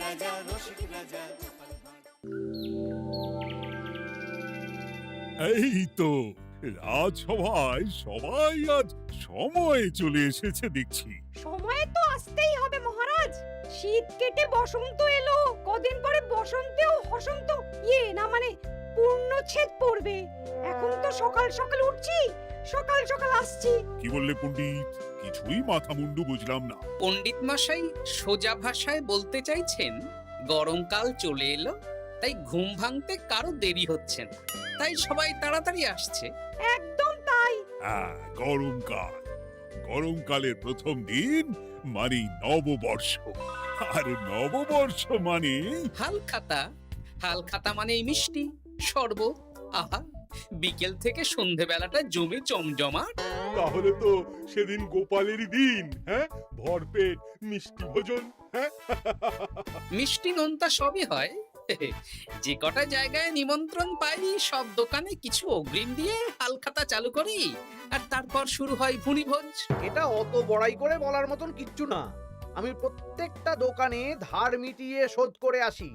রাজা রসিক রাজা। এই তো রাজসভায় সবাই আজ সময়ে চলে এসেছে দেখছি। সময়ে তো আসতেই হবে মহারাজ। শীত কেটে বসন্ত এলো, কদিন পরে বসন্তেও বসন্ত না মানে পূর্ণচ্ছেদ পড়বে। এখন তো সকাল সকাল উঠছি, সকাল সকাল আসছি। কি বললে পণ্ডিত? কিছুই মাথা মুন্ডু বুঝলাম না। পণ্ডিত মশাই সোজা ভাষায় বলতে চাইছেন গরমকাল চলে এলো, তাই ঘুম ভাঙতে কারো দেরি হচ্ছে না, তাই সবাই তাড়াতাড়ি আসছে। একদম তাই। হ্যাঁ, গরমকাল। গরমকালের প্রথম দিন মানে নববর্ষ, আর নববর্ষ মানে হালখাতা, হালখাতা মানে মিষ্টি শরবত। আহা, বিকেল থেকে সন্ধেবেলাটা জমে জমজমাট। তাহলে তো সেদিন গোপালেরই দিন। হ্যাঁ, ভরপেট মিষ্টি ভোজন। হ্যাঁ, মিষ্টি নোনতা সবই হয়। যে কটা জায়গায় নিমন্ত্রণ পাই সব দোকানে কিছু অগ্রিম দিয়ে হালখাতা চালু করি, আর তারপর শুরু হয় ভুনিভোজ। এটা অত বড়াই করে বলার মতন কিচ্ছু না। আমি প্রত্যেকটা দোকানে ধার মিটিয়ে শোধ করে আসি,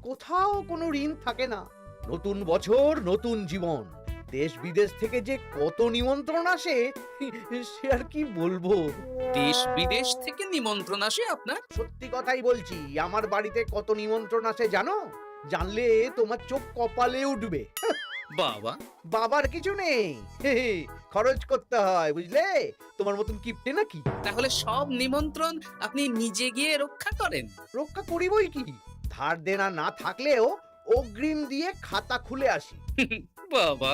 কোথাও কোনো ঋণ থাকে না। নতুন বছর নতুন জীবন, দেশ বিদেশ থেকে যে কত নিমন্ত্রণ আসে সে আর কি বলবো। দেশ বিদেশ থেকে নিমন্ত্রণ আসে আপনার? সত্যি কথাই বলছি, আমার বাড়িতে কত নিমন্ত্রণ আসে জানো? জানলে তোমার চোখ কপালে উঠবে। বাবা, বাবার কিছু নেই, খরচ করতে হয় বুঝলে। তোমার মতন কিপটে নাকি? তাহলে সব নিমন্ত্রণ আপনি নিজে গিয়ে রক্ষা করেন? রক্ষা করিবই কি, ধার দেনা না থাকলেও অগ্রিম দিয়ে খাতা খুলে আসি। বাবা,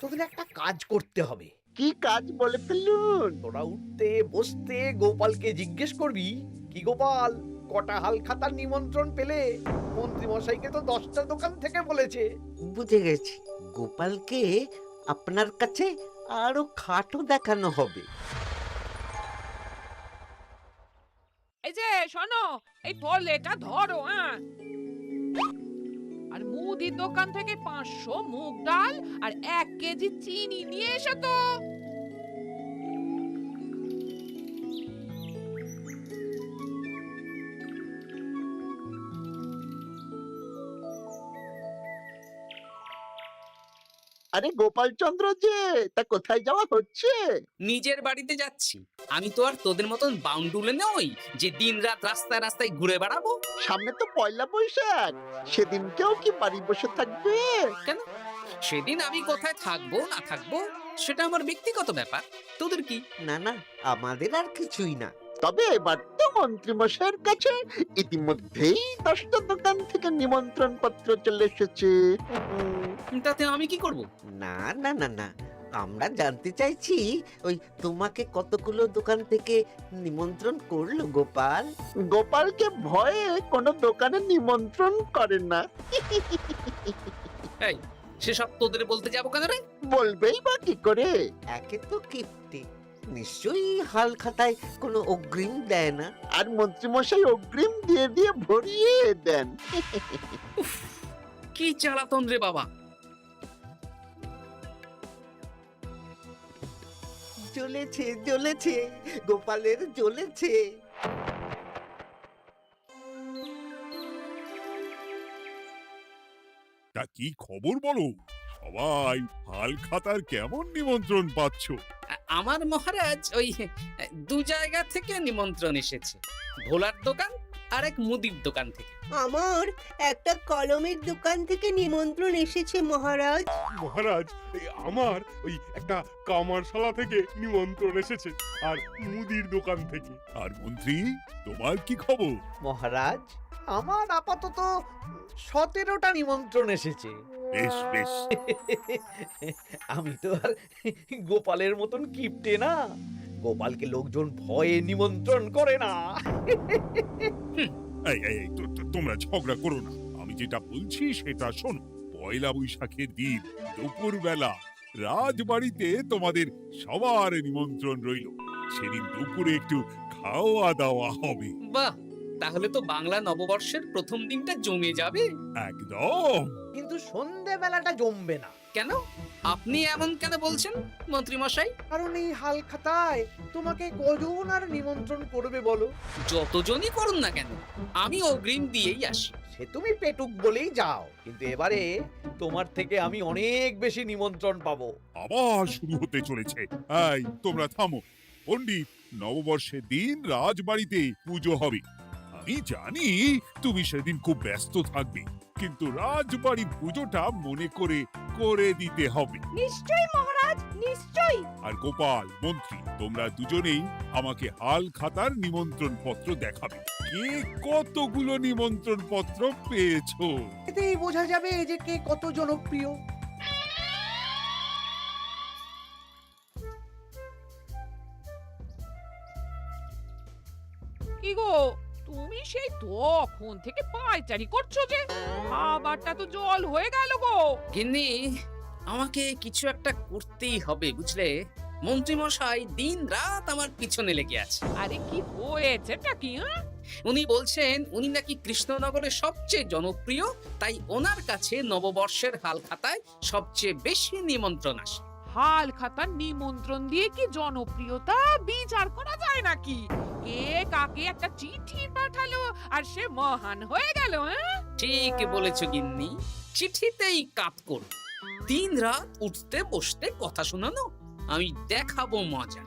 তোদের একটা কাজ করতে হবে। কি কাজ বলে ফেলুন? তোরা উঠতে বসতে গোপালকে জিজ্ঞেস করবি, কি গোপাল, কটা হাল খাতার নিমন্ত্রণ পেলে? মন্ত্রী মশাইকে তো 10টা দোকান থেকে বলেছে। বুঝে গেছি, গোপালকে আপনার কাছে আরো খাটো দেখানো হবে। এই যে শোনো, এই থলেটা ধরো। হ্যাঁ, আর মুদির দোকান থেকে 500 মুগ ডাল আর 1 কেজি চিনি নিয়ে এসো তো। আরে গোপালচন্দ্র যে, তা কোথায় যাওয়া হচ্ছে? নিজের বাড়িতে যাচ্ছি। আমি তো আর তোদের মতন বাউন্ডুলে নই যে দিনরাত রাস্তায় রাস্তায় ঘুরে বেড়াবো। সামনে তো পয়লা বৈশাখ, সেদিন কেউ কি বাড়ি বসে থাকবে? কেন? সেদিন আমি কোথায় থাকবো না থাকবো সেটা আমার ব্যক্তিগত ব্যাপার, তোদের কি? না না, আমাদের আর কিছুই না। তবে এবার তো মন্ত্রী মশাইয়ের কাছে ইতিমধ্যেই 10টা দোকান থেকে নিমন্ত্রণ পত্র চলে এসেছে। তাতে আমি কি করব? না না না না, আমরা জানতে চাইছি ওই তোমাকে কতগুলো দোকান থেকে নিমন্ত্রণ করলো গোপাল? গোপালকে ভয়ে কোনো দোকানে নিমন্ত্রণ করে না। এই, সেসব তোদের বলতে যাবো কেন রে? বলবেই বা কি করে? একে তো কিপ্টে, নিশ্চয়ই হাল খাতায় কোনো অগ্রিম দেয় না, আর মন্ত্রীমশাই অগ্রিম দিয়ে দিয়ে ভরিয়ে দেন। উফ, কি জ্বালাতন রে বাবা। জ্বলেছে জ্বলেছে, গোপালের জ্বলেছে। তা কি খবর বলো? সবাই হালখাতার কেমন নিমন্ত্রণ পাচ্ছ? আমার মহারাজ ওই 2 জায়গা থেকে নিমন্ত্রণ এসেছে, ভোলার দোকান আর এক মুদির দোকান থেকে। আমার একটা কলমের দোকান থেকে নিমন্ত্রণ এসেছে মহারাজ। মহারাজ, আমার ওই একটা কামারশালা থেকে নিমন্ত্রণ এসেছে, আর মুদির দোকান থেকে। আর মন্ত্রী, তোমার কি খবর? মহারাজ, আমার আপাতত 17টা নিমন্ত্রণ এসেছে। বেশ বেশ। আমি তো আর গোপালের মতন কিপটে না, গোপালকে লোকজন ভয়ে নিমন্ত্রণ করে না। এই এই এই, তোমরা ঝগড়া করো না, আমি যেটা বলছি সেটা শোনো। পয়লা বৈশাখের দিন দুপুরবেলা রাজবাড়িতে তোমাদের সবার নিমন্ত্রণ রইল। সেদিন দুপুরে একটু খাওয়া দাওয়া হবে। বাহ, তাহলে তো বাংলা নববর্ষের প্রথম দিনটা জমে যাবে। একদম। কিন্তু সন্ধেবেলাটা জমবে না, কেন? আপনি এমন কেন বলছেন মন্ত্রী মশাই? কারণ এই হাল খাতায় তোমাকে কজন আর নিমন্ত্রণ করবে বলো? যতজনই করুন না কেন, আমি অগ্রিম দিয়েই আসি। সে তুমি পেটুক বলেই যাও, কিন্তু এবারে তোমার থেকে আমি অনেক বেশি নিমন্ত্রণ পাবো। আবার শুরু হতে চলেছে। এই তোমরা থামো। পণ্ডিত, নববর্ষের দিন রাজবাড়িতে পুজো হবে। আমি জানি তুমি সেদিন খুব ব্যস্ত থাকবে, কিন্তু রাজবাড়ির পুজোটা মনে করে করে দিতে হবে। নিশ্চয়ই মহারাজ, নিশ্চয়ই। আর গোপাল, মন্ত্রী, তোমরা দুজনেই আমাকে হাল খাতার নিমন্ত্রণ পত্র দেখাবে। কে কতগুলো নিমন্ত্রণ পত্র পেয়েছো? এতেই বোঝা যাবে যে কে কত জনপ্রিয়। কি গো, তুমি সেই তখন থেকে পায়চারি করছো যে? খাবারটা তো জল হয়ে গেল গো। গিন্নি, আমাকে কিছু একটা করতেই হবে বুঝলে। মন্ত্রী মশাই দিন রাত আমার পিছনে লেগে আছে। আরে কি হয়েছেটা কি? উনি বলছেন উনি নাকি কৃষ্ণনগরের সবচেয়ে জনপ্রিয়, তাই ওনার কাছে নববর্ষের হাল খাতায় সবচেয়ে বেশি নিমন্ত্রণ আসে। হাল খাতার নিমন্ত্রণ দিয়ে কি জনপ্রিয়তা বিচার করা যায় নাকি? কে কাকে একটা চিঠি পাঠালো আর সে মহান হয়ে গেল? ঠিক বলেছ গিন্নি, চিঠিতেই কাপ করো। দিন রাত উঠতে বসতে কথা শোনানো, আমি দেখাবো মজা।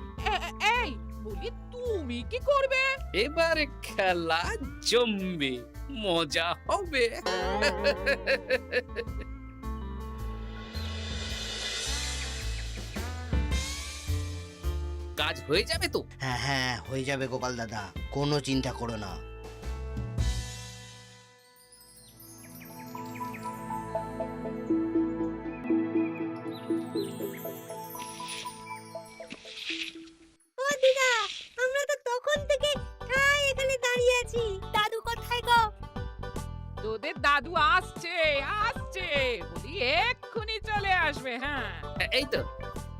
এই বলি, তুমি কি করবে? এবার খেলা জমবে, মজা হবে। কাজ হয়ে যাবে তো? হ্যাঁ হ্যাঁ, হয়ে যাবে গোপাল দাদা, কোনো চিন্তা করো না। ও দিদা, আমরা তো তখন থেকে ঠায় এখানে দাঁড়িয়ে আছি। দাদু কোথায় গো? তোদের দাদু আসছে আসছে, বলি এক্ষুনি চলে আসবে। হ্যাঁ, এই তো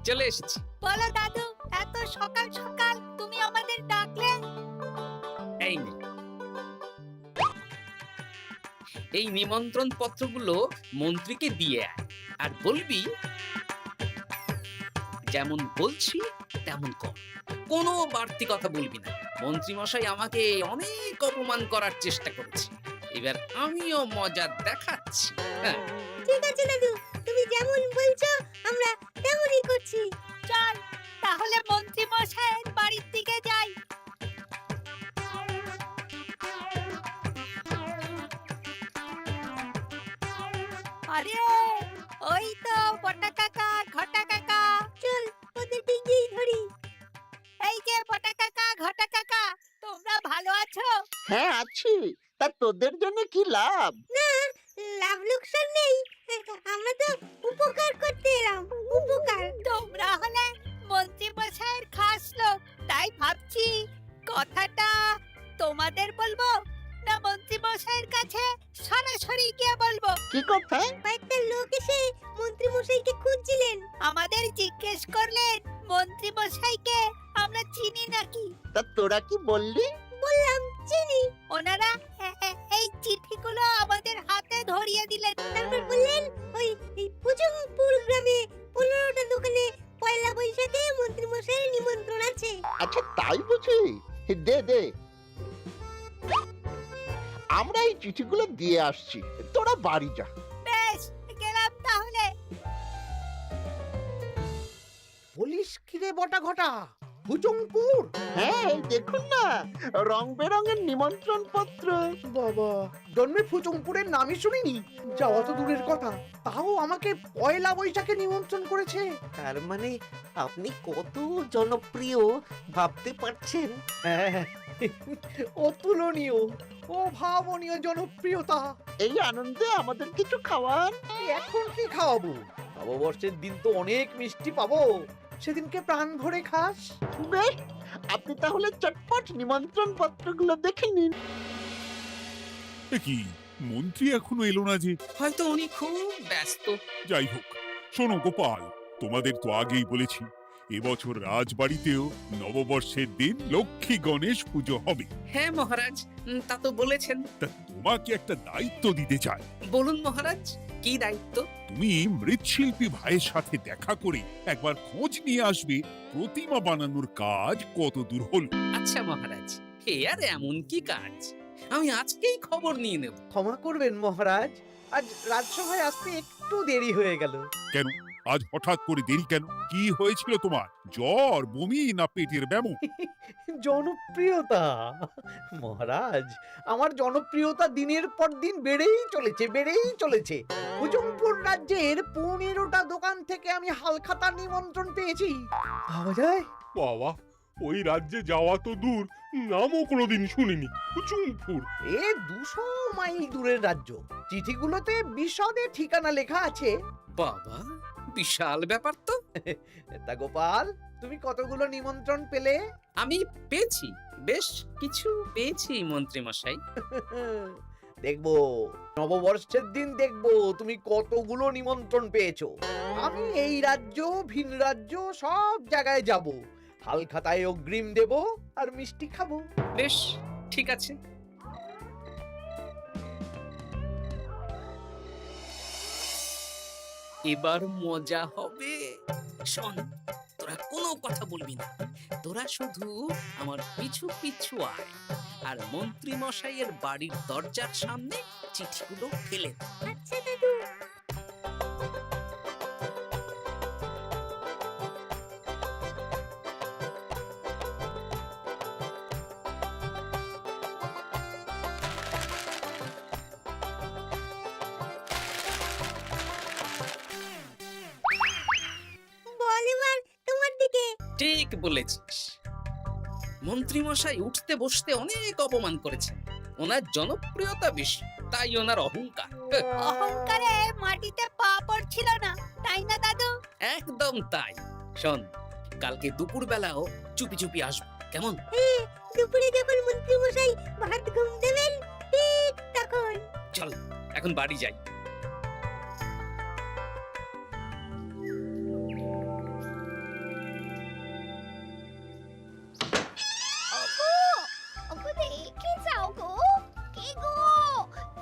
চলে এসেছি। বলো দাদু, এত সকাল সকাল তুমি আমাদের ডাকলে? এই নে। এই নিমন্ত্রণ পত্রগুলো মন্ত্রীকে দিয়ে আয়, আর বলবি যেমন বলছি তেমন কর, কোনো বাড়তি কথা বলবি না। মন্ত্রী মশাই আমাকে অনেক অপমান করার চেষ্টা করেছে, এবার আমিও মজা দেখাচ্ছি। হ্যাঁ, ঠিক আছে দাদু, তুমি যেমন বলছো আমরা তেমনই করছি। চল তাহলে মন্ত্রী মশাইয়ের বাড়ির দিকে যাই। আরে ওই তো বটা কাকা, ঘটা কাকা। চল ওদেরকে গিয়ে ধরি। এই যে বটা কাকা, ঘটা কাকা, তোমরা ভালো আছো? হ্যাঁ আছি। তা তোদের জন্য কি লাভ? না, লাভ লোকসান নেই, আমরা তো উপকার করতে এলাম। উপকার। তোমরা হলে মন্ত্রী মশাইয়ের খাস লোক, তাই ভাবছি কথাটা তোমাদের বলবো না মন্ত্রী মশাইয়ের কাছে সরাসরি গিয়ে বলবো। কি কথা? কয়েকটা লোক এসে মন্ত্রী মশাইকে খুঁজছিলেন, আমাদের জিজ্ঞেস করলেন মন্ত্রী মশাইকে আমরা চিনি নাকি। তা তোরা কি বললি? বললাম চিনি। ওনারা এই চিঠিগুলো আমাদের হাতে ধরিয়ে দিলেন। তারপর বললেন ওই পুজংপুর গ্রামে 15টা দোকানে পয়লা বৈশাখে মন্ত্রী মশাইয়ের নিমন্ত্রণ আছে। আচ্ছা তাই বুঝি? দে দে, আমরা এই চিঠিগুলো দিয়ে আসছি, তোরা বাড়ি যা। বেশ, গেলাম তাহলে। বলিস কিরে বটা ঘটা, ভুজংপুর? হ্যাঁ এই দেখুন না, রং বেরঙের নিমন্ত্রণ পত্র। বাবা, জন্মে ফুচুংপুরের নামই শুনিনি, যাওয়া তো দূরের কথা, তাও আমাকে পয়লা বৈশাখে নিমন্ত্রণ করেছে। তার মানে আপনি কত জনপ্রিয় ভাবতে পারছেন? হ্যাঁ, অতুলনীয়, অভাবনীয় জনপ্রিয়তা। এই আনন্দে আমাদের কিছু খাওয়ান। এখন কি খাওয়াবো? নববর্ষের দিন তো অনেক মিষ্টি পাবো, সেদিনকে প্রাণ ভরে খাস। বেশ, আপনি তাহলে চটপট নিমন্ত্রণ পত্রগুলো দেখে নিন। এ কি, মন্ত্রী এখনো এলো না যে? হয়তো উনি খুব ব্যস্ত। যাই হোক, শোনো গোপাল, তোমাদের তো আগেই বলেছি এবছর রাজবাড়িতেও নববর্ষের দিন লক্ষ্মী গণেশ পুজো হবে। হ্যাঁ মহারাজ, তা তো বলেছেন। তা তোমাকে একটা দায়িত্ব দিতে চাই। বলুন মহারাজ, কি দায়িত্ব? তুমি মৃৎশিল্পী ভাইয়ের সাথে দেখা করে একবার খোঁজ নিয়ে আসবে প্রতিমা বানানোর কাজ কত দূর হল। আচ্ছা মহারাজ, হে আর এমন কি কাজ, আমি আজকেই খবর নিয়ে নেব। ক্ষমা করবেন মহারাজ, আজ রাজসভায় আসতে একটু দেরি হয়ে গেল। কেন আজ হঠাৎ করে দেরি কেন? কি হয়েছিল তোমার? জ্বর, বমি না পেটের ব্যামো? জনপ্রিয়তা মহারাজ, আমার জনপ্রিয়তা দিনের পর দিন বেড়েই চলেছে। হুজুমপুর রাজ্যের 15টা দোকান থেকে আমি হালখাতা নিমন্ত্রণ পেয়েছি। ভাবা যায়? বাবা, ওই রাজ্যে যাওয়া তো দূর, নামও কোনোদিন শুনিনি। হুজুমপুর। এ 200 মাইল দূরের রাজ্য। চিঠিগুলোতে বিশদে ঠিকানা লেখা আছে। বাবা, বিশাল ব্যাপার তো। তা গোপাল, তুমি কতগুলো নিমন্ত্রণ পেলে? আমি পেয়েছি, বেশ কিছু পেয়েছি মন্ত্রী মশাই। দেখবো নববর্ষের দিন দেখবো তুমি কতগুলো নিমন্ত্রণ পেয়েছো। আমি এই রাজ্য ভিন রাজ্য সব জায়গায় যাব, হালখাতায় অগ্রিম দেব আর মিষ্টি খাবো। বেশ, ঠিক আছে। এবার মজা হবে। শোন, তোরা কোনো কথা বলবি না, তোরা শুধু আমার পিছু পিছু আয় আর মন্ত্রী মশাইয়ের বাড়ির দরজার সামনে চিঠিগুলো ফেলে দে। আচ্ছা দাদু। বল এবার তোমার দিকে। ঠিক বলেছিস। মন্ত্রী মশাই উঠতে বসতে অনেক অপমান করেছেন। ওনার জনপ্রিয়তা বেশি, তাই ওনার অহংকার। অহংকারে মাটিতে পা পড়ছিল না, তাই না দাদু? একদম তাই। শোন, কালকে দুপুর বেলাও চুপি চুপি আসবো, কেমন? দুপুরে যখন মন্ত্রী মশাই ভাত ঘুম দেবেন, ঠিক তখন। চল এখন বাড়ি যাই। ওগো দেখে যাও গো। কে গো?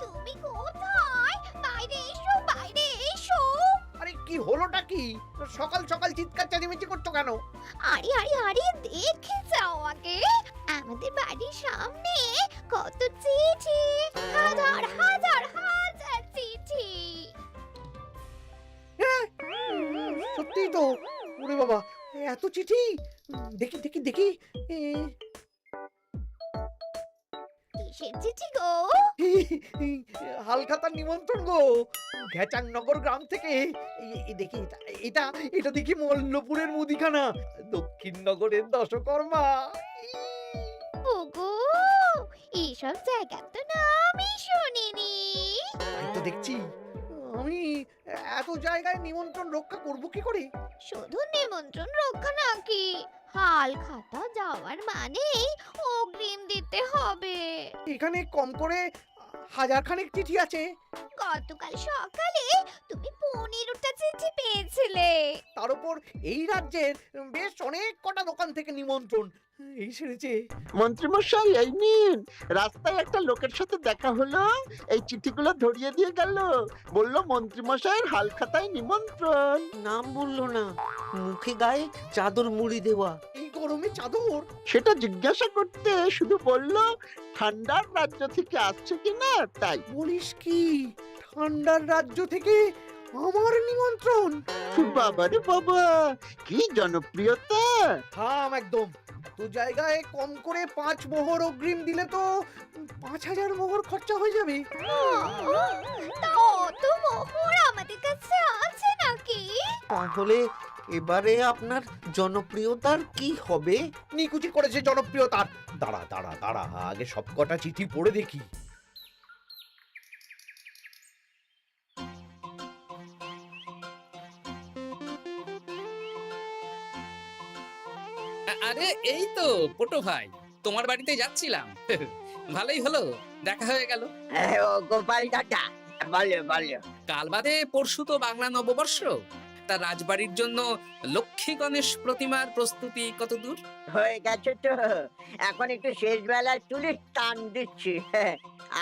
তুমি কোথায়? বাইরে এসো, বাইরে এসো। আরে কি হলোটা কি? সকাল সকাল চিৎকার চেঁচামেচি করছো কেন? আরে আরে আরে দেখে যাও আগে। আমাদের বাড়ির সামনে কত চিঠি, হাজার হাজার হাজার চিঠি। সত্যি তো। ওরে বাবা, এত চিঠি! দেখি দেখি দেখি। কিসের চিঠি গো? হালখাতার নিমন্ত্রণ গো, ঘেচাংনগর গ্রাম থেকে। দেখি এটা এটা দেখি মল্লপুরের মুদিখানা, দক্ষিণনগরের দশকর্মা। ওগো, এইসব জায়গা তো নামই শুনিনি। তাই তো দেখছি। আমি এত জায়গায় নিমন্ত্রণ রক্ষা করব কি করে? শুধু নিমন্ত্রণ রক্ষা নাকি, হালখাতা যাওয়ার মানেই অগ্রিম দিতে হবে। এখানে কম করে 1000 খানেক চিঠি আছে। গতকাল সকালে তুমি 15টা চিঠি পেয়েছিলে। তার উপর এই রাজ্যের বেশ অনেক কটা দোকান থেকে নিমন্ত্রণ এই সেরেছে। মন্ত্রীমশাই এই নিন, রাস্তায় একটা লোকের সাথে দেখা হলো, এই চিঠিগুলো ধরিয়ে দিয়ে গেল, বলল মন্ত্রীমশাইয়ের হালখাতায় নিমন্ত্রণ। নাম বললো না, মুখে গায়ে চাদর মুড়ি দেওয়া। এই গরমে চাদর? সেটা জিজ্ঞাসা করতে শুধু বলল ঠান্ডার রাজ্য থেকে আসছে কিনা তাই। বলিস কি, ঠান্ডার রাজ্য থেকে আমার নিমন্ত্রণ? বাবারে বাবা, কি জনপ্রিয়তা! থাম একদম। তো জায়গায় কম করে 5 মোহর অগ্রিম দিলে তো 5000 মোহর খরচা হয়ে যাবে। তা অত মোহর আমাদের কাছে আছে নাকি? তাহলে এবারে আপনার জনপ্রিয়তার কি হবে? নিকুচি করেছে জনপ্রিয়তার। দাঁড়া দাঁড়া দাঁড়া, আগে সব কটা চিঠি পড়ে দেখি। আরে এই তো পটো ভাই, তোমার বাড়িতে যাচ্ছিলাম। ভালোই হলো, দেখা হয়ে গেল। গোপাল দাদা, বলো বলো। কাল বাদে পরশু তো বাংলা নববর্ষ। তা রাজবাড়ির জন্য লক্ষ্মী গণেশ প্রতিমার প্রস্তুতি কত দূর? হয়ে গেছে তো, এখন একটু শেষ বেলার চুলি টান দিচ্ছি।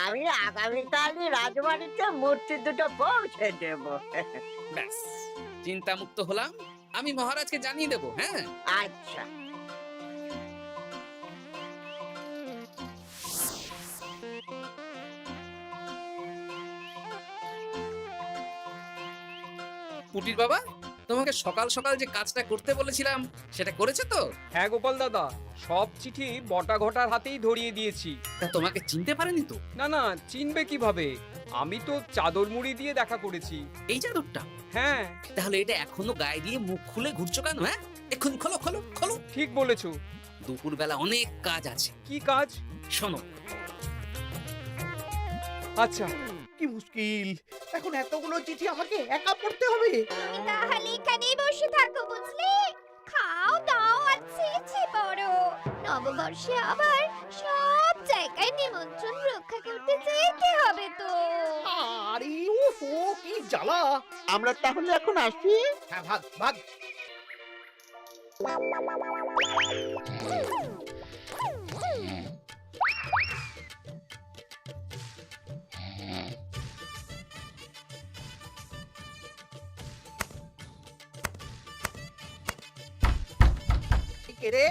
আমি আগামীকালই রাজবাড়িতে মূর্তি দুটো পৌঁছে দেব। ব্যাস, চিন্তামুক্ত হলাম। আমি মহারাজকে জানিয়ে দেব। হ্যাঁ, আচ্ছা। পুটির বাবা, তোমাকে সকাল সকাল যে কাজটা করতে বলেছিলাম সেটা করেছে তো? হ্যাঁ গোপাল দাদা, সব চিঠি বটা ঘটার হাতেই ধরিয়ে দিয়েছি। তা তোমাকে চিনতে পারেনি তো? না না, চিনবে কিভাবে? আমি তো চাদর মুড়ি দিয়ে দেখা করেছি। এই চাদরটা? হ্যাঁ। তাহলে এটা এখনো গায়ে দিয়ে মুখ খুলে ঘুরছো কেন? হ্যাঁ, এক্ষুনি খোলো খোলো খোলো। ঠিক বলেছো। দুপুরবেলা অনেক কাজ আছে। কি কাজ? শোনো। আচ্ছা। কি মুশকিল, এখন এতগুলো চিঠি আমাকে একা পড়তে হবে। তুমি তাহলে এখানেই বসে থাকো, বুঝলে? খাও দাও আর চেয়েছে বড়। নববর্ষে আবার সব জায়গায় নিমন্ত্রণ রক্ষা করতে যেতে হবে তো। আরে ওহো, কি জ্বালা। আমরা তাহলে এখন আসি। হ্যাঁ, ভাগ ভাগ। কে রে?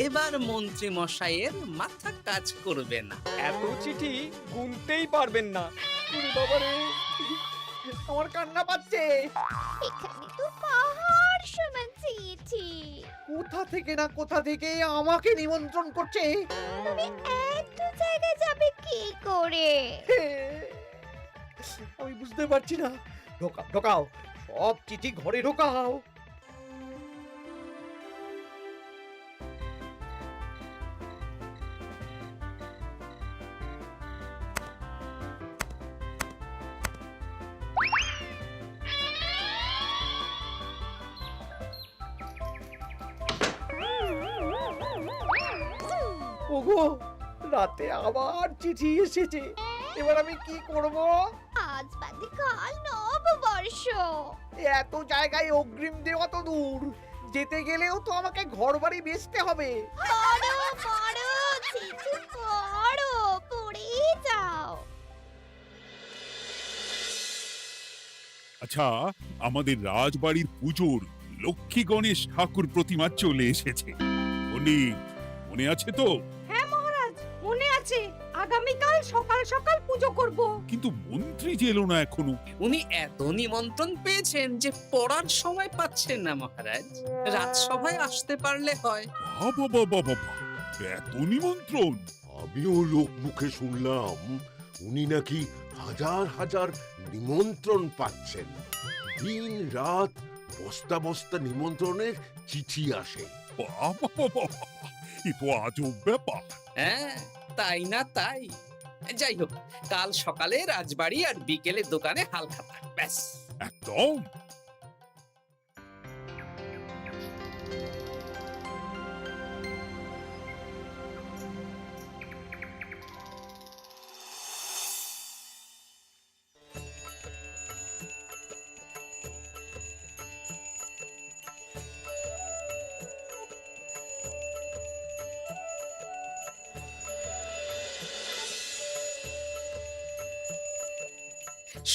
এবার মন্ত্রী মশাইয়ের মাথা কাজ করবে না। এত চিঠি গুনতেই পারবেন না। ওরে বাবা রে, আমার কান্না পাচ্ছে। এখানে তো পাহাড় সমান চিঠি। কোথা থেকে না কোথা থেকে আমাকে নিমন্ত্রণ করছে। তুমি এত জায়গায় যাবে কি করে? আমি বুঝতে পারছি না। ঢোকাও ঢোকাও, সব চিঠি ঘরে ঢোকাও। ওগো, রাতে আবার চিঠি এসেছে। এবার আমি কি করব? আজ বাদে কাল নববর্ষ। এত জায়গায় অগ্রিম দেওয়া তো দূর, যেতে গেলেও তো আমাকে ঘর বাড়ি বেচতে হবে। পড়ো পড়ো চিঠি পড়ো, পড়ে যাও। আচ্ছা, আমাদের রাজবাড়ির পুজোর লক্ষ্মী গণেশ ঠাকুর প্রতিমা চলে এসেছে। মনে আছে তো? হ্যাঁ মহারাজ, মনে আছে। আগামীকাল সকাল সকাল পুজো করব। কিন্তু মন্ত্রী যে এলো না এখনো। উনি এত নিমন্ত্রণ পেয়েছেন যে পড়ার সময় পাচ্ছেন না মহারাজ। রাজসভায় আসতে পারলে হয়। বাবা বাবা বাবা, এত নিমন্ত্রণ! আমিও লোক মুখে শুনলাম উনি নাকি হাজার হাজার নিমন্ত্রণ পাচ্ছেন। দিন রাত বস্তা বস্তা নিমন্ত্রণের চিঠি আসে। বাবা বাবা, এ তো আজব ব্যাপার। হ্যাঁ, তাই না তাই। যাই হোক, কাল সকালে রাজবাড়ি আর বিকেলে দোকানে হালখাতা। ব্যাস, একদম।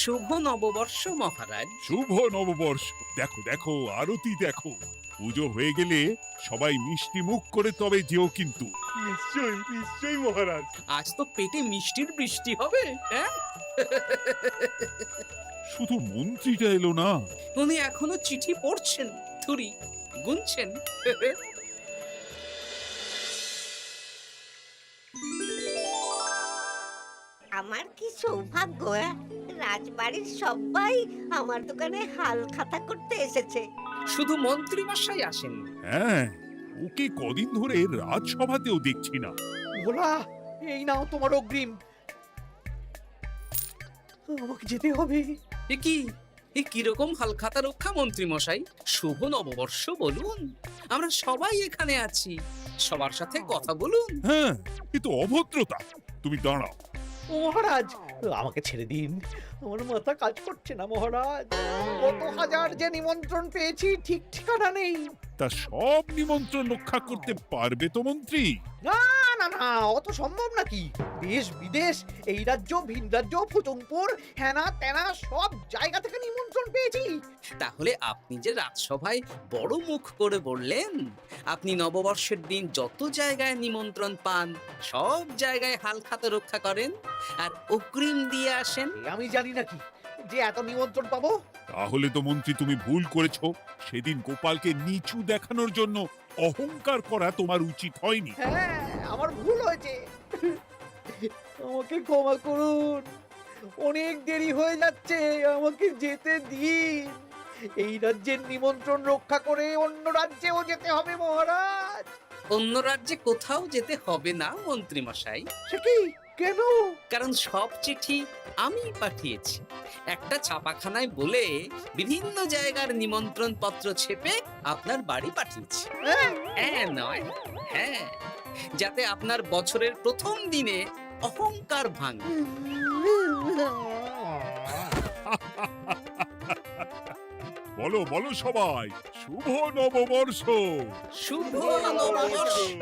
শুভ নববর্ষ মহারাজ। শুভ নববর্ষ। দেখো দেখো, আরতি দেখো। পুজো হয়ে গেলে সবাই মিষ্টি মুখ করে তবে যেও কিন্তু। নিশ্চয়ই নিশ্চয়ই মহারাজ। আজ তো পেটে মিষ্টির বৃষ্টি হবে। হ্যাঁ, শুধু মন্ত্রীটা এলো না। উনি এখনো চিঠি পড়ছেন, থুরি গুনছেন। আমার কি সৌভাগ্য! রাজবাড়ির সবাই আমার দোকানে হাল খাতা করতে এসেছে। শুধু মন্ত্রী মশাই আসেন। হ্যাঁ, ওকে কদিন ধরে রাজসভাতেও দেখছি না। ভোলা, এই নাও তোমার অগ্রিম। আমাকে যেতে হবে। এ কিরকম হালখাতা রক্ষা মন্ত্রী মশাই? শুভ নববর্ষ বলুন, আমরা সবাই এখানে আছি। সবার সাথে কথা বলুন। হ্যাঁ, এ তো অভদ্রতা। তুমি দাঁড়াও। ও মহারাজ, আমাকে ছেড়ে দিন, আমার মাথা কাজ করছে না মহারাজ। কত হাজার যে নিমন্ত্রণ পেয়েছি ঠিক ঠিকানা নেই। তা সব নিমন্ত্রণ রক্ষা করতে পারবে তো মন্ত্রী? না না না, অত সম্ভব নাকি? দেশ বিদেশ, এই রাজ্য ভিন রাজ্য, ফুতুংপুর, হ্যানা ত্যানা সব জায়গা থেকে নিমন্ত্রণ পেয়েছি। তাহলে আপনি যে রাজসভায় বড় মুখ করে বললেন আপনি নববর্ষের দিন যত জায়গায় নিমন্ত্রণ পান সব জায়গায় হালখাতা রক্ষা করেন আর অগ্রিম দিয়ে আসেন। এ আমি জানি নাকি যে এত নিমন্ত্রণ পাবো? তাহলে তো মন্ত্রী তুমি ভুল করেছো। সেদিন গোপালকে নিচু দেখানোর জন্য অহংকার করা তোমার উচিত হয়নি। হ্যাঁ, আমার ভুল হয়েছে, আমাকে ক্ষমা করুন। অনেক দেরি হয়ে যাচ্ছে, আমাকে যেতে দিন। এই রাজ্যের নিমন্ত্রণ রক্ষা করে অন্য রাজ্যেও যেতে হবে মহারাজ। অন্য রাজ্যে কোথাও যেতে হবে না মন্ত্রী মশাই, সে কি? কেন? কারণ সব চিঠি আমি পাঠিয়েছি। একটা ছাপাখানায় বলে বিভিন্ন জায়গার নিমন্ত্রণ পত্র ছেপে আপনার বাড়ি পাঠিয়েছি। হ্যাঁ? হ্যাঁ নয় হ্যাঁ, যাতে আপনার বছরের প্রথম দিনে অহংকার ভাঙে। বলো বলো সবাই, শুভ নববর্ষ। শুভ নববর্ষ।